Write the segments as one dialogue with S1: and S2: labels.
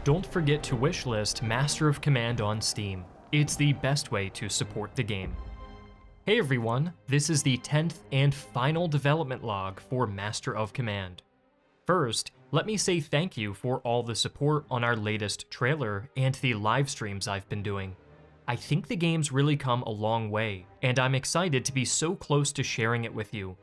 S1: Don't forget to wishlist Master of Command on Steam. It's the best way to support the game. Hey everyone, this is the 10th and final development log for Master of Command. First, let me say thank you for all the support on our latest trailer and the live streams I've been doing. I think the game's really come a long way, and I'm excited to be so close to sharing it with you.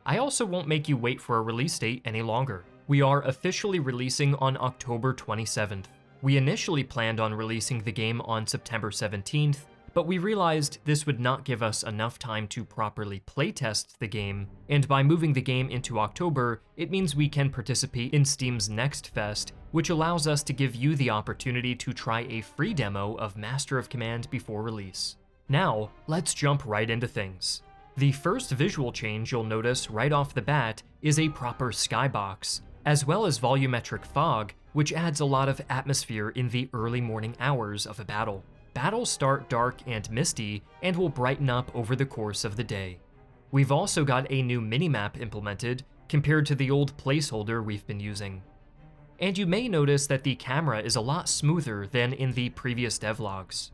S1: I also won't make you wait for a release date any longer. We are officially releasing on October 27th. We initially planned on releasing the game on September 17th, but we realized this would not give us enough time to properly playtest the game, and by moving the game into October, it means we can participate in Steam's Next Fest, which allows us to give you the opportunity to try a free demo of Master of Command before release. Now, let's jump right into things. The first visual change you'll notice right off the bat is a proper skybox, as well as volumetric fog, which adds a lot of atmosphere in the early morning hours of a battle. Battles start dark and misty and will brighten up over the course of the day. We've also got a new minimap implemented compared to the old placeholder we've been using. And you may notice that the camera is a lot smoother than in the previous devlogs.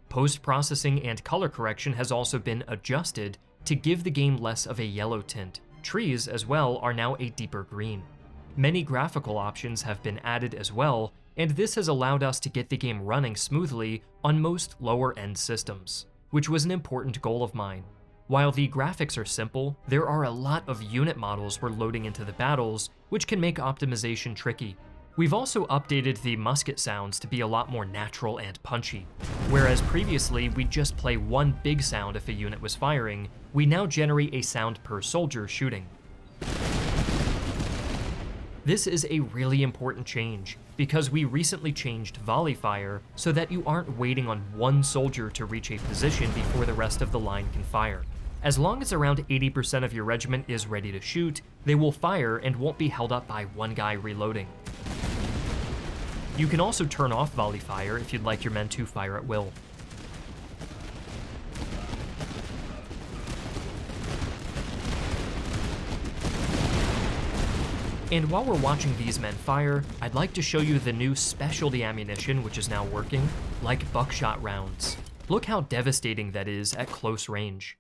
S1: Post-processing and color correction has also been adjusted to give the game less of a yellow tint. Trees, as well, are now a deeper green. Many graphical options have been added as well, and this has allowed us to get the game running smoothly on most lower-end systems, which was an important goal of mine. While the graphics are simple, there are a lot of unit models we're loading into the battles, which can make optimization tricky. We've also updated the musket sounds to be a lot more natural and punchy. Whereas previously we'd just play one big sound if a unit was firing, we now generate a sound per soldier shooting. This is a really important change, because we recently changed volley fire so that you aren't waiting on one soldier to reach a position before the rest of the line can fire. As long as around 80% of your regiment is ready to shoot, they will fire and won't be held up by one guy reloading. You can also turn off volley fire if you'd like your men to fire at will. And while we're watching these men fire, I'd like to show you the new specialty ammunition which is now working, like buckshot rounds. Look how devastating that is at close range.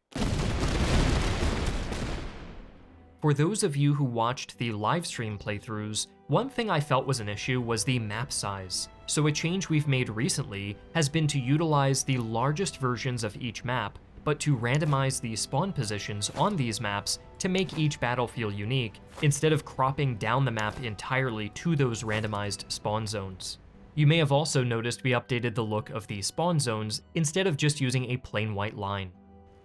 S1: For those of you who watched the livestream playthroughs, one thing I felt was an issue was the map size. So a change we've made recently has been to utilize the largest versions of each map, but to randomize the spawn positions on these maps to make each battle feel unique, instead of cropping down the map entirely to those randomized spawn zones. You may have also noticed we updated the look of the spawn zones instead of just using a plain white line.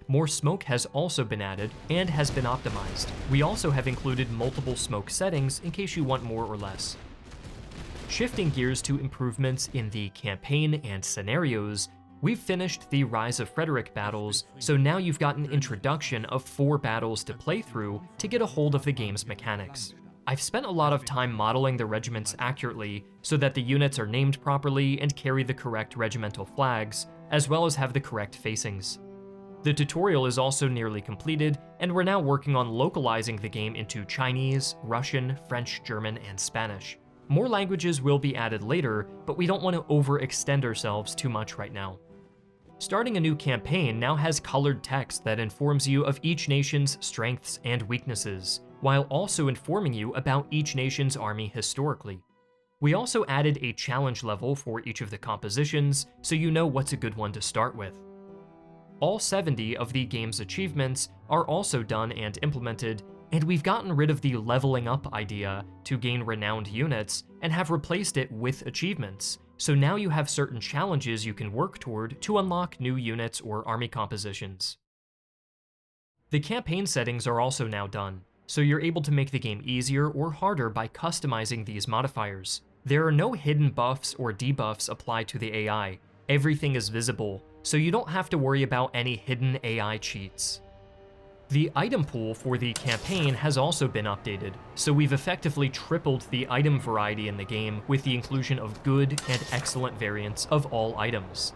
S1: More smoke has also been added and has been optimized. We also have included multiple smoke settings in case you want more or less. Shifting gears to improvements in the campaign and scenarios, we've finished the Rise of Frederick battles, so now you've got an introduction of 4 battles to play through to get a hold of the game's mechanics. I've spent a lot of time modeling the regiments accurately so that the units are named properly and carry the correct regimental flags, as well as have the correct facings. The tutorial is also nearly completed, and we're now working on localizing the game into Chinese, Russian, French, German, and Spanish. More languages will be added later, but we don't want to overextend ourselves too much right now. Starting a new campaign now has colored text that informs you of each nation's strengths and weaknesses, while also informing you about each nation's army historically. We also added a challenge level for each of the compositions, so you know what's a good one to start with. All 70 of the game's achievements are also done and implemented, and we've gotten rid of the leveling up idea to gain renowned units and have replaced it with achievements. So now you have certain challenges you can work toward to unlock new units or army compositions. The campaign settings are also now done, so you're able to make the game easier or harder by customizing these modifiers. There are no hidden buffs or debuffs applied to the AI. Everything is visible, so you don't have to worry about any hidden AI cheats. The item pool for the campaign has also been updated, so we've effectively tripled the item variety in the game with the inclusion of good and excellent variants of all items.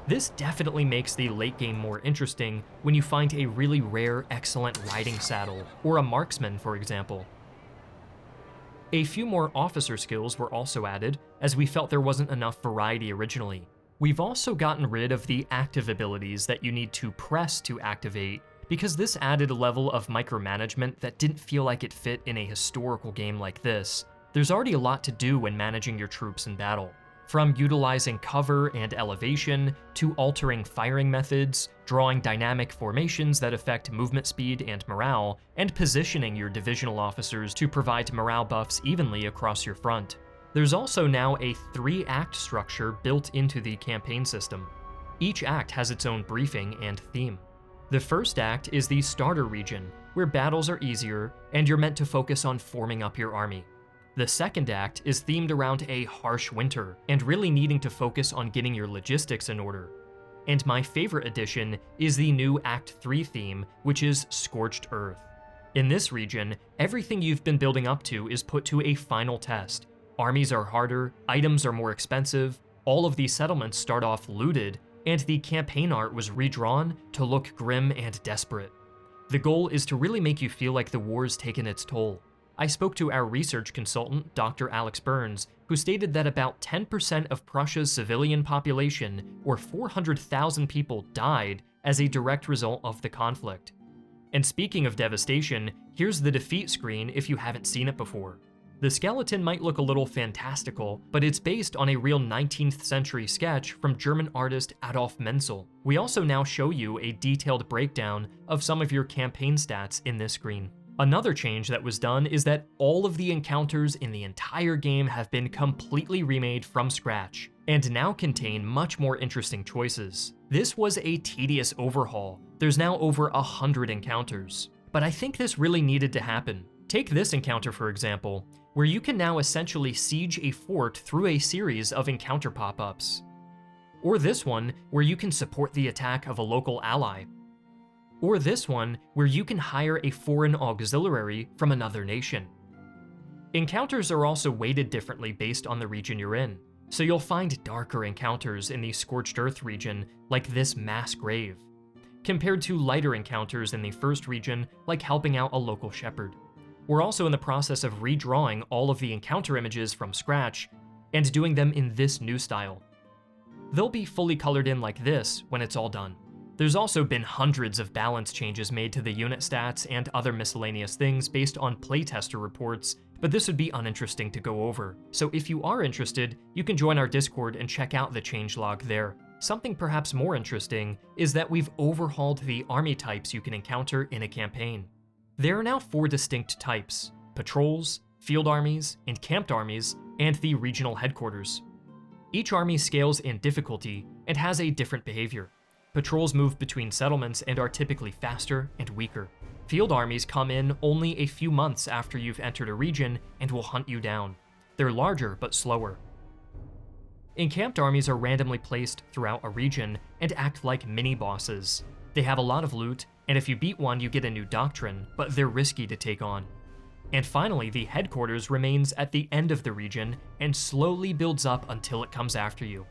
S1: This definitely makes the late game more interesting when you find a really rare excellent riding saddle, or a marksman for example. A few more officer skills were also added, as we felt there wasn't enough variety originally. We've also gotten rid of the active abilities that you need to press to activate, because this added a level of micromanagement that didn't feel like it fit in a historical game like this. There's already a lot to do when managing your troops in battle. From utilizing cover and elevation, to altering firing methods, drawing dynamic formations that affect movement speed and morale, and positioning your divisional officers to provide morale buffs evenly across your front. There's also now a 3-act structure built into the campaign system. Each act has its own briefing and theme. The first act is the starter region, where battles are easier and you're meant to focus on forming up your army. The second act is themed around a harsh winter and really needing to focus on getting your logistics in order. And my favorite addition is the new Act 3 theme, which is Scorched Earth. In this region, everything you've been building up to is put to a final test. Armies are harder, items are more expensive, all of these settlements start off looted, and the campaign art was redrawn to look grim and desperate. The goal is to really make you feel like the war's taken its toll. I spoke to our research consultant, Dr. Alex Burns, who stated that about 10% of Prussia's civilian population, or 400,000 people, died as a direct result of the conflict. And speaking of devastation, here's the defeat screen if you haven't seen it before. The skeleton might look a little fantastical, but it's based on a real 19th century sketch from German artist Adolf Menzel. We also now show you a detailed breakdown of some of your campaign stats in this screen. Another change that was done is that all of the encounters in the entire game have been completely remade from scratch, and now contain much more interesting choices. This was a tedious overhaul. There's now over 100 encounters. But I think this really needed to happen. Take this encounter for example, where you can now essentially siege a fort through a series of encounter pop-ups. Or this one, where you can support the attack of a local ally. Or this one, where you can hire a foreign auxiliary from another nation. Encounters are also weighted differently based on the region you're in, so you'll find darker encounters in the Scorched Earth region, like this mass grave, compared to lighter encounters in the first region, like helping out a local shepherd. We're also in the process of redrawing all of the encounter images from scratch, and doing them in this new style. They'll be fully colored in like this when it's all done. There's also been hundreds of balance changes made to the unit stats and other miscellaneous things based on playtester reports, but this would be uninteresting to go over. So if you are interested, you can join our Discord and check out the changelog there. Something perhaps more interesting is that we've overhauled the army types you can encounter in a campaign. There are now 4 distinct types: patrols, field armies, encamped armies, and the regional headquarters. Each army scales in difficulty and has a different behavior. Patrols move between settlements and are typically faster and weaker. Field armies come in only a few months after you've entered a region and will hunt you down. They're larger but slower. Encamped armies are randomly placed throughout a region and act like mini-bosses. They have a lot of loot, and if you beat one you get a new doctrine, but they're risky to take on. And finally, the headquarters remains at the end of the region and slowly builds up until it comes after you.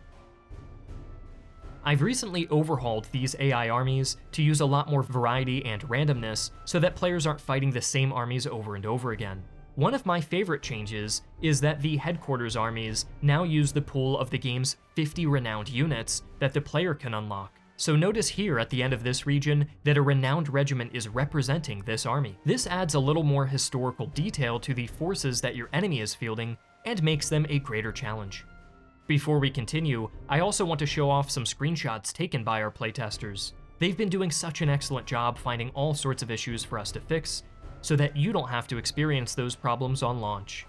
S1: I've recently overhauled these AI armies to use a lot more variety and randomness so that players aren't fighting the same armies over and over again. One of my favorite changes is that the headquarters armies now use the pool of the game's 50 renowned units that the player can unlock. So notice here at the end of this region that a renowned regiment is representing this army. This adds a little more historical detail to the forces that your enemy is fielding and makes them a greater challenge. Before we continue, I also want to show off some screenshots taken by our playtesters. They've been doing such an excellent job finding all sorts of issues for us to fix, so that you don't have to experience those problems on launch.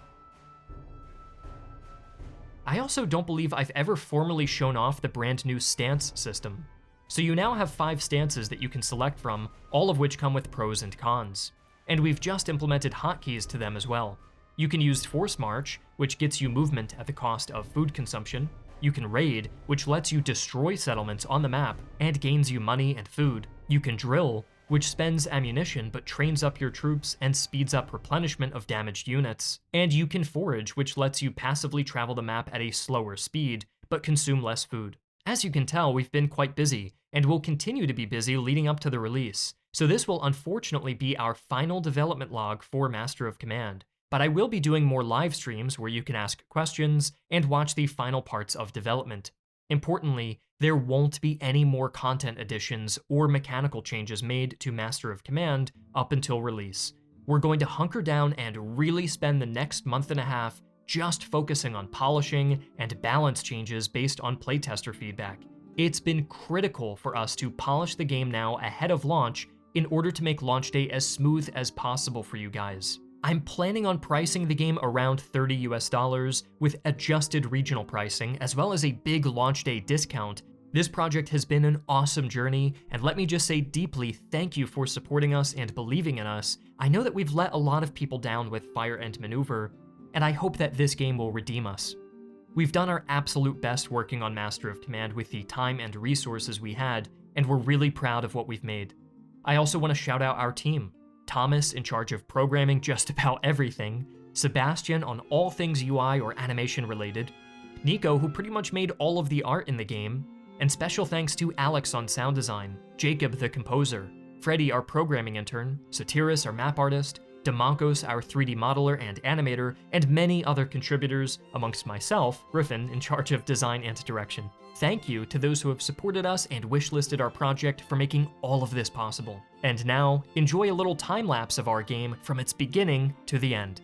S1: I also don't believe I've ever formally shown off the brand new stance system. So you now have 5 stances that you can select from, all of which come with pros and cons. And we've just implemented hotkeys to them as well. You can use Force March, which gets you movement at the cost of food consumption. You can Raid, which lets you destroy settlements on the map and gains you money and food. You can Drill, which spends ammunition but trains up your troops and speeds up replenishment of damaged units. And you can Forage, which lets you passively travel the map at a slower speed, but consume less food. As you can tell, we've been quite busy, and will continue to be busy leading up to the release, so this will unfortunately be our final development log for Master of Command. but I will be doing more live streams where you can ask questions and watch the final parts of development. Importantly, there won't be any more content additions or mechanical changes made to Master of Command up until release. We're going to hunker down and really spend the next month and a half just focusing on polishing and balance changes based on playtester feedback. It's been critical for us to polish the game now ahead of launch in order to make launch day as smooth as possible for you guys. I'm planning on pricing the game around $30 US with adjusted regional pricing, as well as a big launch day discount. This project has been an awesome journey, and let me just say deeply thank you for supporting us and believing in us. I know that we've let a lot of people down with Fire and Maneuver, and I hope that this game will redeem us. We've done our absolute best working on Master of Command with the time and resources we had, and we're really proud of what we've made. I also want to shout out our team. Thomas in charge of programming just about everything, Sebastian on all things UI or animation related, Nico who pretty much made all of the art in the game, and special thanks to Alex on sound design, Jacob the composer, Freddie our programming intern, Satiris our map artist, Demankos our 3D modeler and animator, and many other contributors, amongst myself, Griffin, in charge of design and direction. Thank you to those who have supported us and wishlisted our project for making all of this possible. And now, enjoy a little time lapse of our game from its beginning to the end.